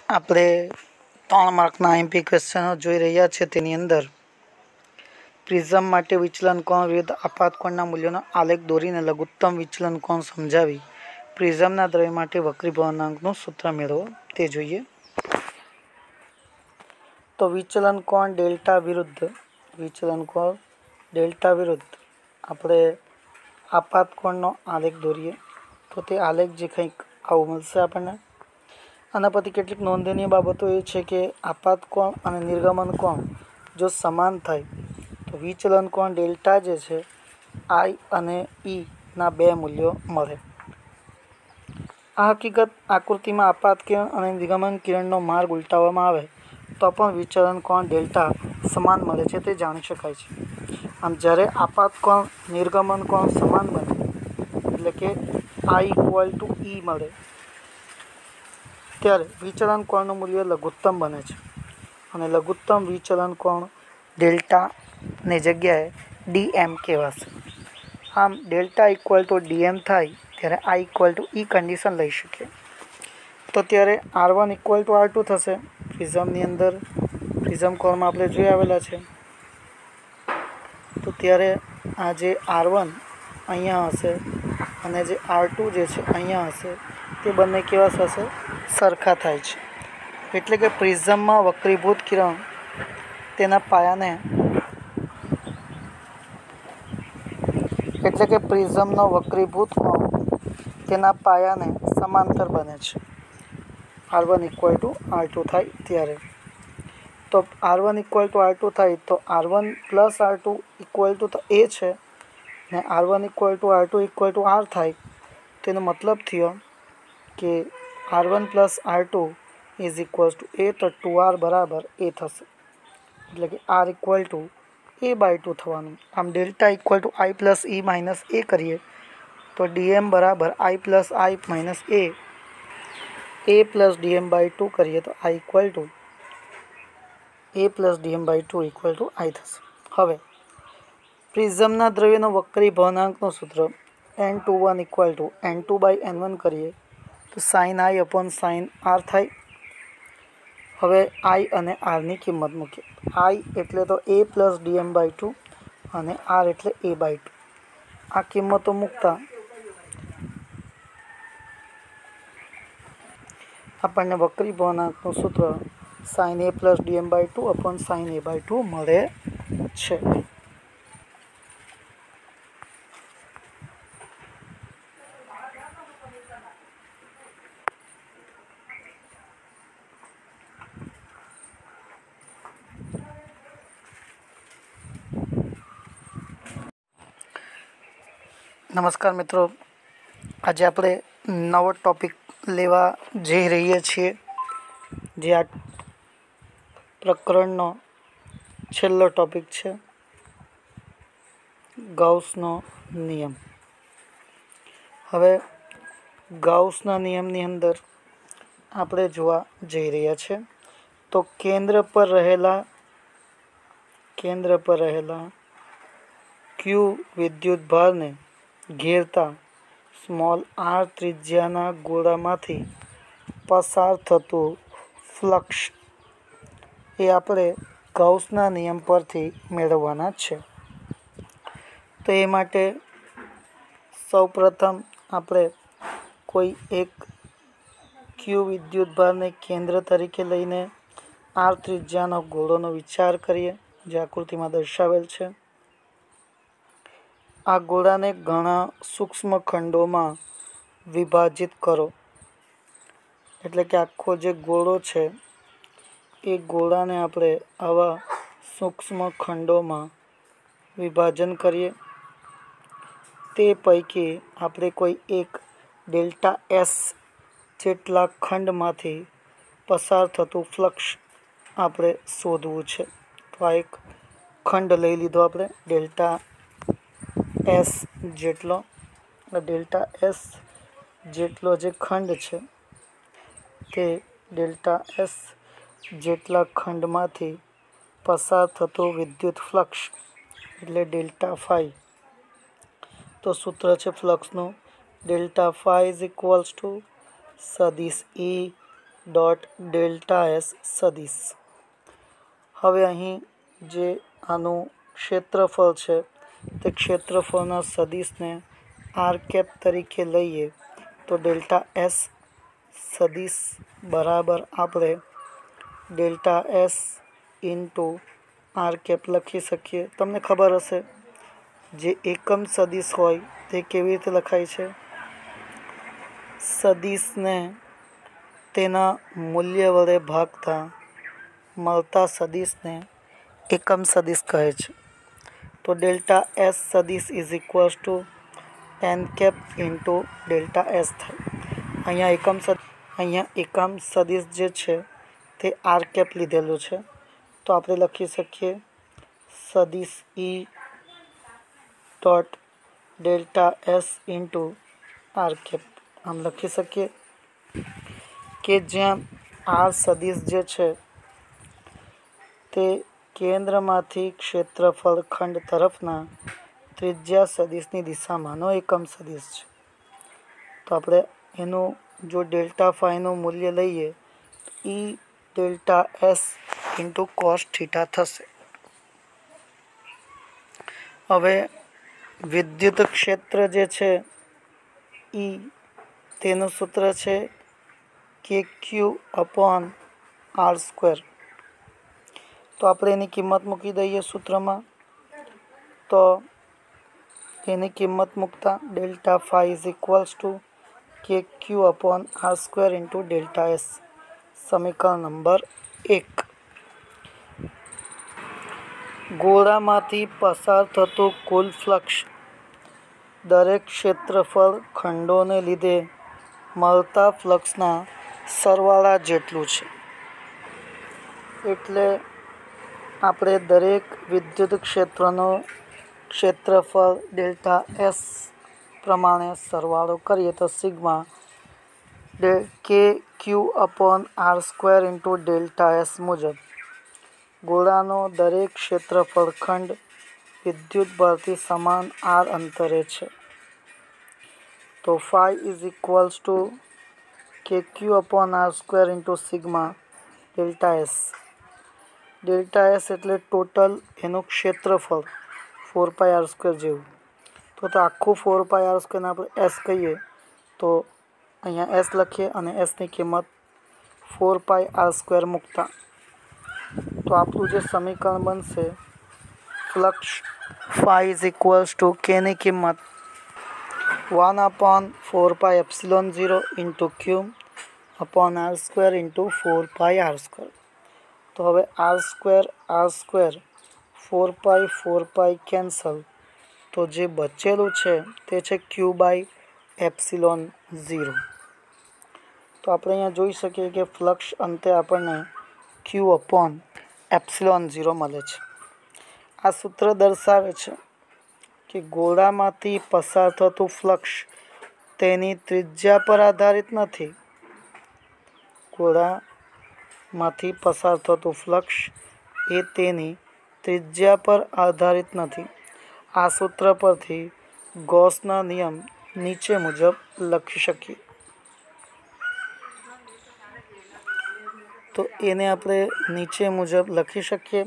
આપણે 3 માર્કના એમપી ક્વેશ્ચનો જોઈ રહ્યા છે। તેની અંદર પ્રિઝમ માટે વિચલન કોણ વિરુદ્ધ આપાત કોણના મૂલ્યોનો આલેખ દોરીને લઘુત્તમ વિચલન કોણ સમજાવી પ્રિઝમના દ્રવ્ય માટે વક્રીભવનાંકનું સૂત્ર મેળવો તે જોઈએ। તો વિચલન કોણ ડેલ્ટા વિરુદ્ધ આપણે આપાત કોણનો આલેખ દોરીએ તો તે આલેખ જે કંઈક આવું મળશે આપણને। આના પરથી કેટલીક નોંધનીય બાબતો એ છે કે આપાત કોણ અને નિર્ગમન કોણ જો સમાન થાય તો વિચલન કોણ ડેલ્ટા જે છે આઈ અને ઈ ના બે મૂલ્યો મળે। આ હકીકત આકૃતિમાં આપાત કિરણ અને નિર્ગમન કિરણનો માર્ગ ઉલટાવવામાં આવે તો પણ વિચલન કોણ ડેલ્ટા સમાન મળે છે તે જાણી શકાય છે। આમ જ્યારે આપાત કોણ નિર્ગમન કોણ સમાન બને એટલે કે આઈ ઇક્વલ ટુ ઈ મળે ત્યારે વિચલન કોણનું મૂલ્ય લઘુત્તમ બને છે અને લઘુત્તમ વિચલન કોણ ડેલ્ટાની જગ્યાએ ડીએમ કહેવાશે। આમ ડેલ્ટા ઇક્વલ ટુ ડીએમ થાય ત્યારે આઈ ઇક્વલ ટુ ઈ કન્ડિશન લઈ શકીએ તો ત્યારે R1 ઇક્વલ ટુ R2 થશે। પ્રિઝમની અંદર પ્રિઝમ કોણમાં આપણે જોઈ આવેલા છે તો ત્યારે આ જે R1 અહીંયા હશે અને જે R2 જે છે અહીંયા હશે તે બંને કેવા થશે સરખા થાય છે એટલે કે પ્રિઝમમાં વક્રીભૂત કિરણ તેના પાયાને એટલે કે પ્રિઝમનો વક્રીભૂત કોણ તેના પાયાને સમાંતર બને છે R1 ઇક્વલ ટુ R2 થાય ત્યારે। તો R1 ઇક્વલ ટુ R2 થાય તો R1 plus R2 equal two તો એ છે ને R1 equal to R2 equal to R થાય તેનો મતલબ થયો કે R1 plus R2 is equals to A તો 2R બરાબર એ થશે એટલે કે R equal to A by 2 થવાનું। આમ delta equal to I plus E minus A કરીએ તો ડીએમ બરાબર I plus I minus A plus DM by 2 કરીએ તો I equal to A plus DM by 2 equal to આઈ થશે। હવે પ્રિઝમના દ્રવ્યનો વક્રીભવનાંકનું સૂત્ર N21 equal to N2 by N1 કરીએ તો sine I upon sine R થાય। હવે આઈ અને આરની કિંમત મૂકીએ। આઈ એટલે તો એ પ્લસ ડીએમ બાય 2 અને આર એટલે એ બાય 2 આ કિંમતો મૂકતા આપણને વક્રીભવનાંકનું સૂત્ર sine A plus DM by 2 upon sine A by 2 મળે છે। નમસ્કાર મિત્રો, આજે આપણે નવો ટોપિક લેવા જઈ રહ્યા છીએ જે આ પ્રકરણનો છેલ્લો ટોપિક છે ગાઉસનો નિયમ। હવે ગાઉસના નિયમની અંદર આપણે જોવા જઈ રહ્યા છે તો કેન્દ્ર પર રહેલા ક્યુ વિદ્યુત ભારને ઘેરતા સ્મોલ આર ત્રિજ્યાના ગોળામાંથી પસાર થતું ફ્લક્સ એ આપણે ગાઉસના નિયમ પરથી મેળવવાના છે। તો એ માટે સૌપ્રથમ આપણે કોઈ એક ક્યુ વિદ્યુત ભારને કેન્દ્ર તરીકે લઈને આર ત્રિજ્યાનો ગોળોનો વિચાર કરીએ જે આકૃતિમાં દર્શાવેલ છે। આ ગોળાને ઘણા સૂક્ષ્મ ખંડોમાં વિભાજિત કરો એટલે કે આખો જે ગોળો છે એ ગોળાને આપણે આવા સૂક્ષ્મ ખંડોમાં વિભાજન કરીએ। તે પૈકી આપણે કોઈ એક ડેલ્ટા એસ જેટલા ખંડમાંથી પસાર થતું ફ્લક્સ આપણે શોધવું છે। તો આ એક ખંડ લઈ લીધો આપણે ડેલ્ટા એસ જેટલો જે ખંડ છે તે ડેલ્ટા એસ જેટલા ખંડમાંથી પસાર થતો વિદ્યુત ફ્લક્સ એટલે ડેલ્ટા ફાઈ। તો સૂત્ર છે ફ્લક્સનું delta phi is equals to સદિશ E ડોટ ડેલ્ટા એસ સદિશ। હવે અહીં જે આનું ક્ષેત્રફળ છે તે ક્ષેત્રફળના સદિશને આર કેપ તરીકે લઈએ તો ડેલ્ટા એસ સદિશ બરાબર આપણે delta S into R cap લખી શકીએ। તમને ખબર હશે જે એકમ સદિશ હોય તે કેવી રીતે લખાય છે? સદિશને તેના મૂલ્ય વડે ભાગતા મળતા સદિશને એકમ સદિશ કહે છે। તો ડેલ્ટા એસ સદિશ is equals to N cap into delta S થાય। અહીંયા એકમ સદિશ જે છે તે આર કેપ લીધેલું છે તો આપણે લખી શકીએ સદિશ E dot delta S into R cap. આમ લખી શકીએ કે જ્યાં આર સદિશ જે છે તે કેન્દ્રમાંથી ક્ષેત્રફળ ખંડ તરફના ત્રિજ્યા સદિશની દિશામાંનો એકમ સદિશ છે। તો આપણે એનું જો ડેલ્ટા ફાઈનું મૂલ્ય લઈએ E delta S into cos theta થશે। હવે વિદ્યુત ક્ષેત્ર જે છે ઈ તેનું સૂત્ર છે કે ક્યુ અપોન આર સ્ક્વેર। તો આપણે એની કિંમત મૂકી દઈએ સૂત્રમાં તો એની કિંમત મૂકતા delta phi is equals to K Q upon R square into delta S. સમીકરણ નંબર 1। ગોળામાંથી પસાર થતું કુલ ફ્લક્સ દરેક ક્ષેત્રફળ ખંડોને લીધે મળતા ફ્લક્સના સરવાળા જેટલું છે। એટલે આપણે દરેક વિદ્યુત ક્ષેત્રનો ક્ષેત્રફળ ડેલ્ટા એસ પ્રમાણે સરવાળો કરીએ તો sigma K Q upon R square into delta S મુજબ ગોળાનો દરેક ક્ષેત્રફળ ખંડ વિદ્યુતભારથી સમાન આર અંતરે છે। તો phi is equals to K Q upon R square into sigma delta S. Delta S એટલે ટોટલ એનું ક્ષેત્રફળ 4 પાઈ આર સ્ક્વેર જેવું। તો આખું 4 પાઈ આર સ્ક્વેરને આપણે એસ કહીએ તો અહીંયા એસ લખીએ અને એસની કિંમત 4 પાઈ આર સ્ક્વેર મૂકતા તો આપણું જે સમીકરણ બનશે flux phi is equals to કેની કિંમત 1/4 pi epsilon 0 into Q upon R square into 4 pi R square. તો હવે આર સ્ક્વેર 4 પાઈ કેન્સલ તો જે બચેલું છે તે છે ક્યુ બાય એપ્સિલોન 0। તો આપણે અહીંયા જોઈ શકીએ કે ફ્લક્સ અંતે આપણને ક્યુ અપોન એપ્સિલોન 0 મળે છે। આ સૂત્ર દર્શાવે છે કે ગોળામાંથી પસાર થતું ફ્લક્સ તેની ત્રિજ્યા પર આધારિત નથી। ગોળામાંથી પસાર થતું ફ્લક્સ એ તેની ત્રિજ્યા પર આધારિત નથી। આ સૂત્ર પરથી ગૌસના નિયમ નીચે મુજબ લખી શકીએ। તો એને આપણે નીચે મુજબ લખી શકીએ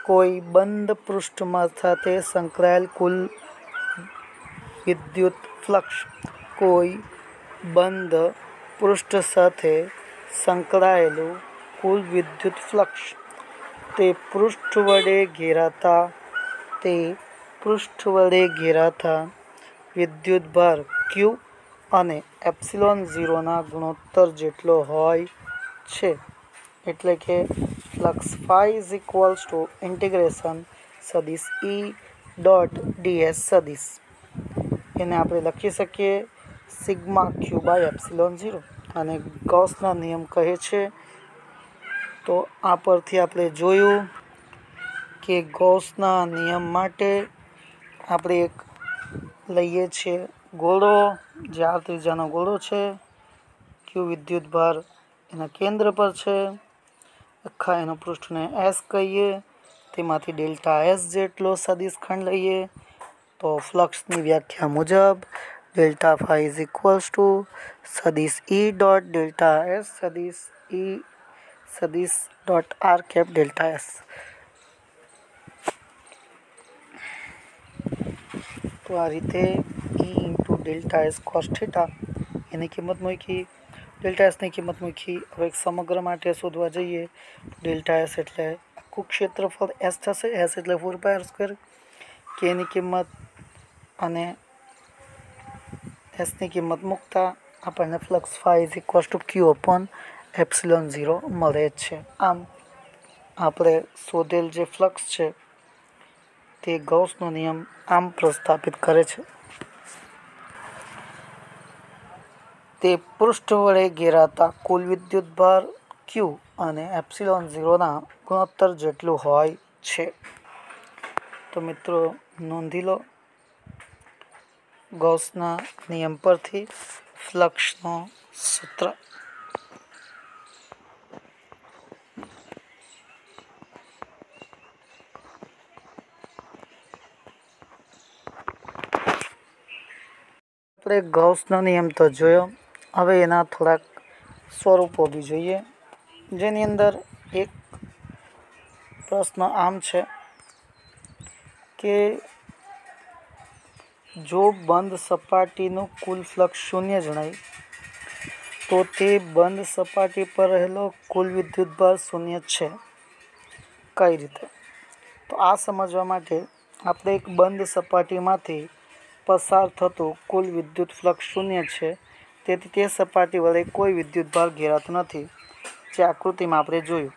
કોઈ બંધ પૃષ્ઠમાં સાથે સંકળાયેલ કુલ વિદ્યુત ફ્લક્સ કોઈ બંધ પૃષ્ઠ સાથે સંકળાયેલું કુલ વિદ્યુત ફ્લક્સ તે પૃષ્ઠ વડે ઘેરાતા વિદ્યુતભાર ક્યુ અને એપ્સિલોન 0ના ગુણોત્તર જેટલો હોય છે। એટલે કે flux phi is equals to integration સદિશ ઈ ડોટ ડીએસ સદિશ એને આપણે લખી શકીએ સિગ્મા ક્યુ બાય એપ્સિલોન 0 અને ગૌસના નિયમ કહે છે તો આ પરથી આપણે જોયું કે ગૌસના નિયમ માટે આપણે એક લઈએ છીએ ગોળો જે આર ત્રિજ્યાનો ગોળો છે ક્યુ વિદ્યુતભાર એના કેન્દ્ર પર છે આખા એનું પૃષ્ઠને એસ કહીએ તેમાંથી ડેલ્ટા એસ જેટલો સદિશ ખંડ લઈએ તો ફ્લક્સની વ્યાખ્યા મુજબ delta phi is equals to સદિશ E dot delta S સદિશ E સદિશ dot r cap delta S. તો આ રીતે E into delta S cos theta એની કિંમત મૂકી, ડેલ્ટા એસની કિંમત મૂકી. હવે એક સમગ્ર માટે શોધવા જઈએ. ડેલ્ટા એસ એટલે આખું ક્ષેત્રફળ એસ થશે, એસ એટલે 4πr², કે એની કિંમત અને એસની કિંમત મૂકતા આપણને flux phi is equals to Q upon epsilon 0 મળે છે. આમ આપણે શોધેલ જે ફ્લક્સ છે તે ગૌસનો નિયમ આમ પ્રસ્થાપિત કરે છે. તે પૃષ્ઠ વડે ઘેરાતા કુલ વિદ્યુતભાર ક્યુ અને એપ્સિલોન 0ના ગુણોત્તર જેટલું હોય છે. તો મિત્રો નોંધી લો, ગૌસના નિયમ પરથી ફ્લક્સનો સૂત્ર. આપણે ગૌસનો નિયમ તો જોયો, હવે એના થોડાક સ્વરૂપો બી જોઈએ, જેની અંદર એક પ્રશ્ન આમ છે કે જો બંધ સપાટીનું કુલ ફ્લક્સ શૂન્ય જણાય તો તે બંધ સપાટી પર રહેલો કુલ વિદ્યુતભાર શૂન્ય છે. કઈ રીતે? તો આ સમજવા માટે આપણે એક બંધ સપાટીમાંથી પસાર થતું કુલ વિદ્યુત ફ્લક્સ શૂન્ય છે, તેથી તે સપાટી વડે કોઈ વિદ્યુતભાર ઘેરાતો નથી, જે આકૃતિમાં આપણે જોયું.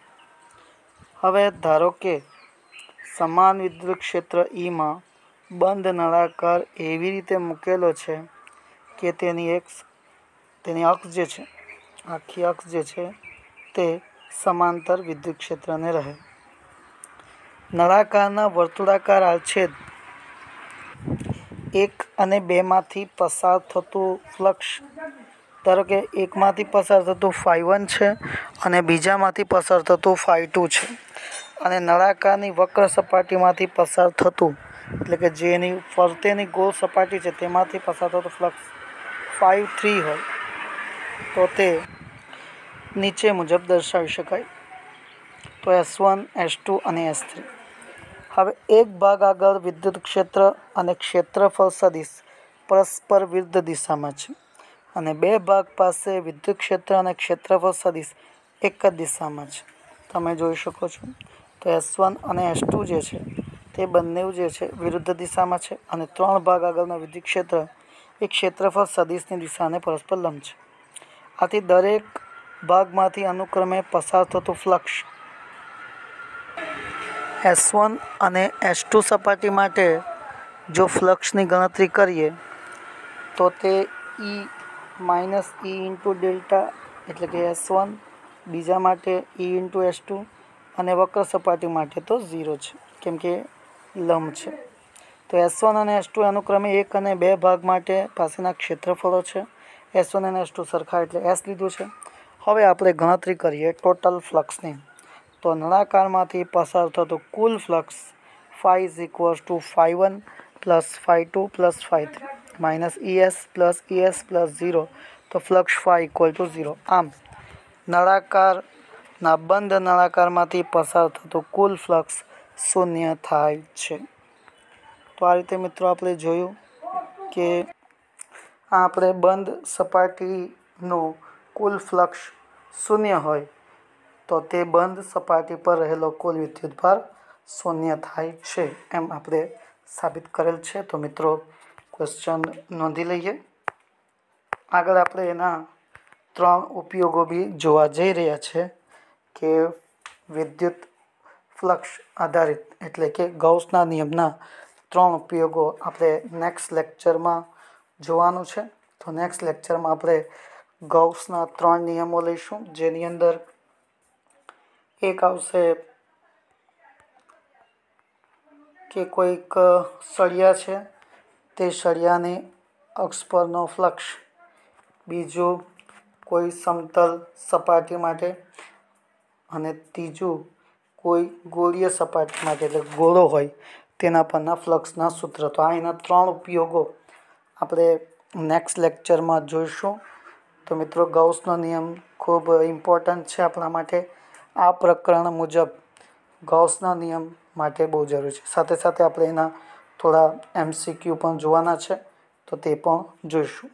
હવે ધારો કે સમાન વિદ્યુત ક્ષેત્ર ઈમાં બંધ નળાકાર એવી રીતે મૂકેલો છે કે તેની અક્ષ જે છે, આખી અક્ષ જે છે તે સમાંતર વિદ્યુત ક્ષેત્રને રહે. નળાકારના વર્તુળાકાર આડછેદ 1 અને 2 માંથી પસાર થતું ફ્લક્સ, ધારો કે એકમાંથી પસાર થતું φ1 છે અને બીજામાંથી પસાર થતું φ2 છે, અને નળાકારની વક્ર સપાટીમાંથી પસાર થતું, એટલે કે જેની ફરતેની ગોળ સપાટી છે તેમાંથી પસાર થતું ફ્લક્સ φ3 હોય તો તે નીચે મુજબ દર્શાવી શકાય. તો S1, S2 અને S3. હવે એક ભાગ આગળ વિદ્યુત ક્ષેત્ર અને ક્ષેત્રફળ સદિશ પરસ્પર વિરુદ્ધ દિશામાં છે, અને બે ભાગ પાસે વિદ્યુત ક્ષેત્ર અને ક્ષેત્રફળ સદિશ એક જ દિશામાં છે. તમે જોઈ શકો છો. તો S1 અને S2 જે છે તે બંને જે છે વિરુદ્ધ દિશામાં છે, અને 3 ભાગ આગળનો વિદ્યુત ક્ષેત્ર એ ક્ષેત્રફળ સદિશની દિશાને પરસ્પર લંબ છે. આથી દરેક ભાગમાંથી અનુક્રમે પસાર થતું ફ્લક્સ S1 અને S2 સપાટી માટે જો ફ્લક્સની ગણતરી કરીએ તો તે E ઇન્ટુ ડેલ્ટા એટલે કે S1, બીજા માટે E ઇન્ટુ S2, અને વક્ર સપાટી માટે તો 0 છે કેમ કે લંબ છે. તો S1 અને S2 અનુક્રમે 1 અને 2 ભાગ માટે પાસેના ક્ષેત્રફળો છે. S1 અને S2 સરખા એટલે S લીધું છે. હવે આપણે ગણતરી કરીએ ટોટલ ફ્લક્સની. તો નળાકારમાંથી પસાર થતું કુલ flux φ is equals to φ1 plus φ2 plus φ3 minus ES plus ES plus 0. તો ફ્લક્સ φ ઇક્વલ ટુ 0. આમ નળાકારના બંધ નળાકારમાંથી પસાર થતું કુલ ફ્લક્સ શૂન્ય થાય છે. તો આ રીતે મિત્રો આપણે જોયું કે આપણે બંધ સપાટીનું કુલ ફ્લક્સ શૂન્ય હોય તો તે બંધ સપાટી પર રહેલો કુલ વિદ્યુતભાર શૂન્ય થાય છે, એમ આપણે સાબિત કરેલ છે. તો મિત્રો ક્વેશ્ચન નોંધી લઈએ. આગળ આપણે એના 3 ઉપયોગો બી જોવા જઈ રહ્યા છે કે વિદ્યુત ફ્લક્સ આધારિત એટલે કે ગૌસના નિયમના 3 ઉપયોગો આપણે નેક્સ્ટ લેક્ચરમાં જોવાનું છે. તો નેક્સ્ટ લેક્ચરમાં આપણે ગૌસના 3 નિયમો લઈશું, જેની અંદર એક આવશે કે કોઈક સળિયા છે તે સળિયાની અક્ષ પરનો ફ્લક્સ, બીજું કોઈ સમતલ સપાટી માટે, અને ત્રીજું કોઈ ગોળીય સપાટી માટે એટલે ગોળો હોય તેના પરના ફ્લક્સના સૂત્ર. તો આ એના 3 ઉપયોગો આપણે નેક્સ્ટ લેક્ચરમાં જોઈશું. તો મિત્રો ગૌસનો નિયમ ખૂબ ઇમ્પોર્ટન્ટ છે આપણા માટે. આ પ્રકરણ મુજબ ગૌસના નિયમ માટે બહુ જરૂરી છે. સાથે સાથે આપણે એના થોડા MCQ પણ જોવાના છે, તો તે પણ જોઈશું.